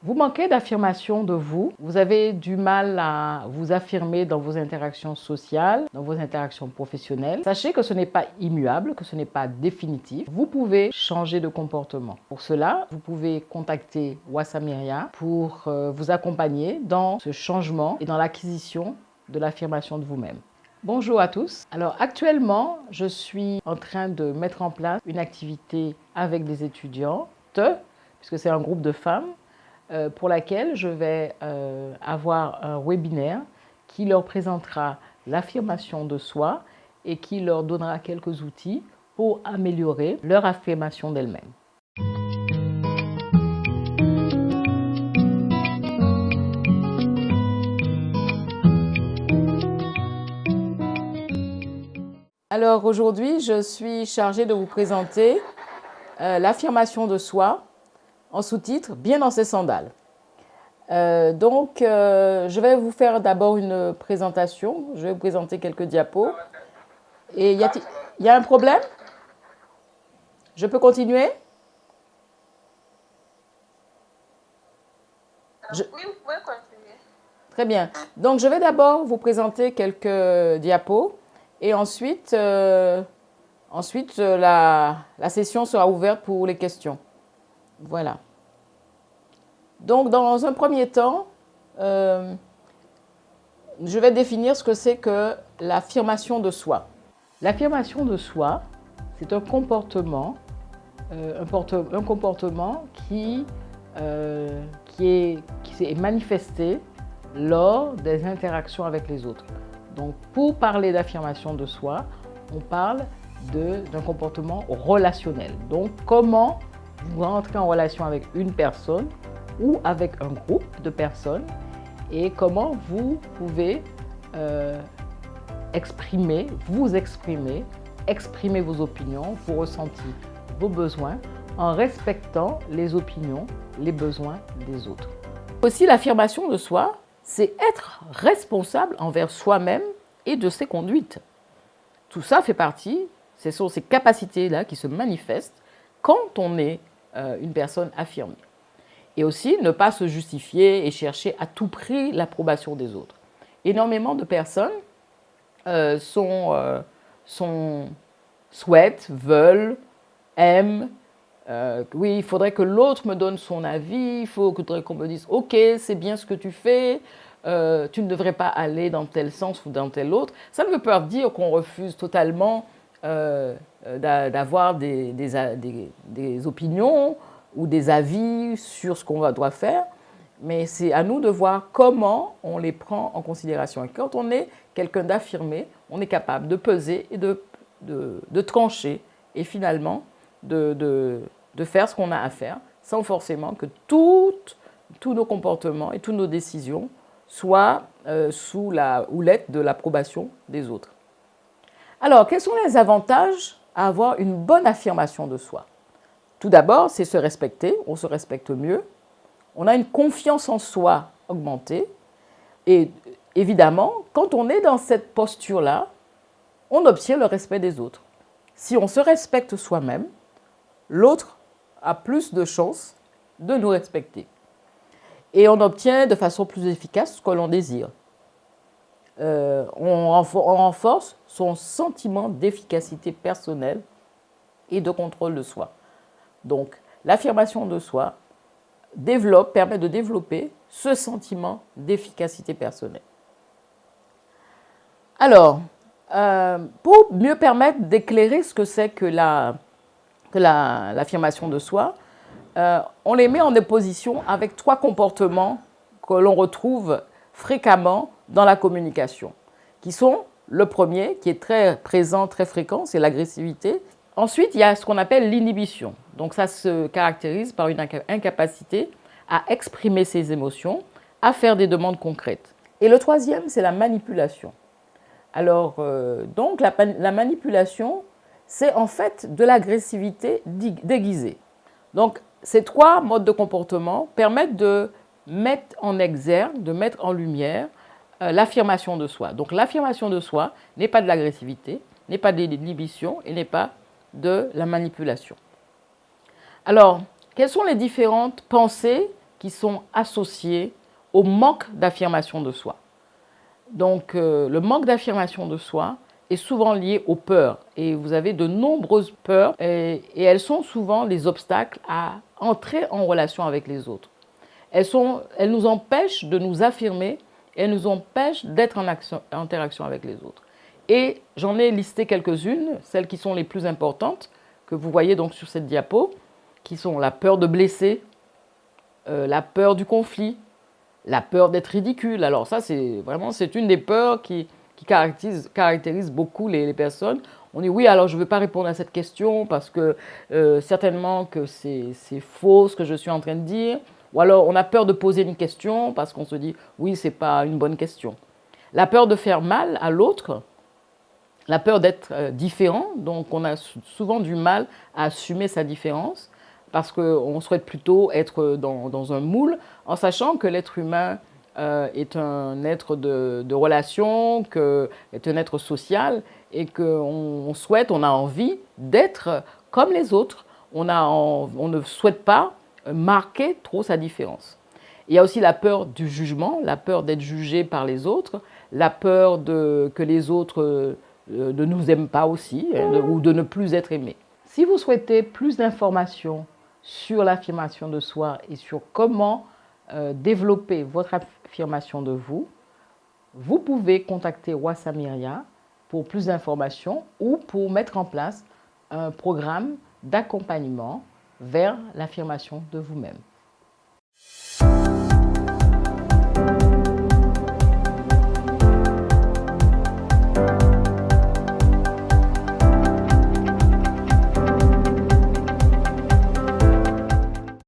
Vous manquez d'affirmation de vous, vous avez du mal à vous affirmer dans vos interactions sociales, dans vos interactions professionnelles. Sachez que ce n'est pas immuable, que ce n'est pas définitif. Vous pouvez changer de comportement. Pour cela, vous pouvez contacter Wassamiria pour vous accompagner dans ce changement et dans l'acquisition de l'affirmation de vous-même. Bonjour à tous. Alors actuellement, je suis en train de mettre en place une activité avec des étudiantes, puisque c'est un groupe de femmes, pour laquelle je vais avoir un webinaire qui leur présentera l'affirmation de soi et qui leur donnera quelques outils pour améliorer leur affirmation d'elles-mêmes. Alors aujourd'hui, je suis chargée de vous présenter l'affirmation de soi en sous-titre « Bien dans ses sandales ». Je vais vous faire d'abord une présentation. Je vais vous présenter quelques diapos. Et il y a un problème? Je peux continuer? Oui, vous pouvez continuer. Très bien. Donc, je vais d'abord vous présenter quelques diapos et ensuite, la session sera ouverte pour les questions. Voilà. Donc, dans un premier temps, je vais définir ce que c'est que l'affirmation de soi. L'affirmation de soi, c'est un comportement qui s'est manifesté lors des interactions avec les autres. Donc, pour parler d'affirmation de soi, on parle d'un comportement relationnel. Donc, comment vous rentrez en relation avec une personne ou avec un groupe de personnes et comment vous pouvez exprimer vos opinions, vos ressentis, vos besoins en respectant les opinions, les besoins des autres. Aussi, l'affirmation de soi, c'est être responsable envers soi-même et de ses conduites. Tout ça fait partie, ce sont ces capacités-là qui se manifestent quand on est une personne affirmée. Et aussi, ne pas se justifier et chercher à tout prix l'approbation des autres. Énormément de personnes souhaitent, veulent, aiment. Oui, il faudrait que l'autre me donne son avis, il faudrait qu'on me dise « Ok, c'est bien ce que tu fais, tu ne devrais pas aller dans tel sens ou dans tel autre ». Ça ne veut pas dire qu'on refuse totalement d'avoir des opinions ou des avis sur ce qu'on doit faire, mais c'est à nous de voir comment on les prend en considération. Et quand on est quelqu'un d'affirmé, on est capable de peser et de trancher et finalement de faire ce qu'on a à faire sans forcément que tous nos comportements et toutes nos décisions soient sous la houlette de l'approbation des autres. Alors, quels sont les avantages à avoir une bonne affirmation de soi? Tout d'abord, c'est se respecter, on se respecte mieux, on a une confiance en soi augmentée et évidemment, quand on est dans cette posture-là, on obtient le respect des autres. Si on se respecte soi-même, l'autre a plus de chances de nous respecter. Et on obtient de façon plus efficace ce que l'on désire. On renforce son sentiment d'efficacité personnelle et de contrôle de soi. Donc, l'affirmation de soi permet de développer ce sentiment d'efficacité personnelle. Alors, pour mieux permettre d'éclairer ce que c'est que l'affirmation de soi, on les met en opposition avec 3 comportements que l'on retrouve fréquemment dans la communication, qui sont le premier, qui est très présent, très fréquent, c'est l'agressivité. Ensuite, il y a ce qu'on appelle l'inhibition. Donc ça se caractérise par une incapacité à exprimer ses émotions, à faire des demandes concrètes. Et le troisième, c'est la manipulation. Alors, donc la manipulation, c'est en fait de l'agressivité déguisée. Donc, ces 3 modes de comportement permettent de mettre en exergue, de mettre en lumière l'affirmation de soi. Donc, l'affirmation de soi n'est pas de l'agressivité, n'est pas de l'inhibition et n'est pas de la manipulation. Alors, quelles sont les différentes pensées qui sont associées au manque d'affirmation de soi. Donc, le manque d'affirmation de soi est souvent lié aux peurs. Et vous avez de nombreuses peurs et elles sont souvent les obstacles à entrer en relation avec les autres. Elles nous empêchent de nous affirmer, elles nous empêchent d'être en interaction avec les autres. Et j'en ai listé quelques-unes, celles qui sont les plus importantes, que vous voyez donc sur cette diapo, qui sont la peur de blesser, la peur du conflit, la peur d'être ridicule. Alors ça, c'est une des peurs qui caractérise beaucoup les personnes. On dit oui, alors je ne veux pas répondre à cette question parce que certainement que c'est faux ce que je suis en train de dire. Ou alors on a peur de poser une question parce qu'on se dit oui, ce n'est pas une bonne question. La peur de faire mal à l'autre, la peur d'être différent, donc on a souvent du mal à assumer sa différence parce qu'on souhaite plutôt être dans un moule en sachant que l'être humain est un être de relation, est un être social et qu'on souhaite, on a envie d'être comme les autres. On ne souhaite pas marquer trop sa différence. Il y a aussi la peur du jugement, la peur d'être jugé par les autres, la peur que les autres ne nous aiment pas aussi ou de ne plus être aimés. Si vous souhaitez plus d'informations sur l'affirmation de soi et sur comment développer votre affirmation de vous, vous pouvez contacter Roi Samiria pour plus d'informations ou pour mettre en place un programme d'accompagnement vers l'affirmation de vous-même.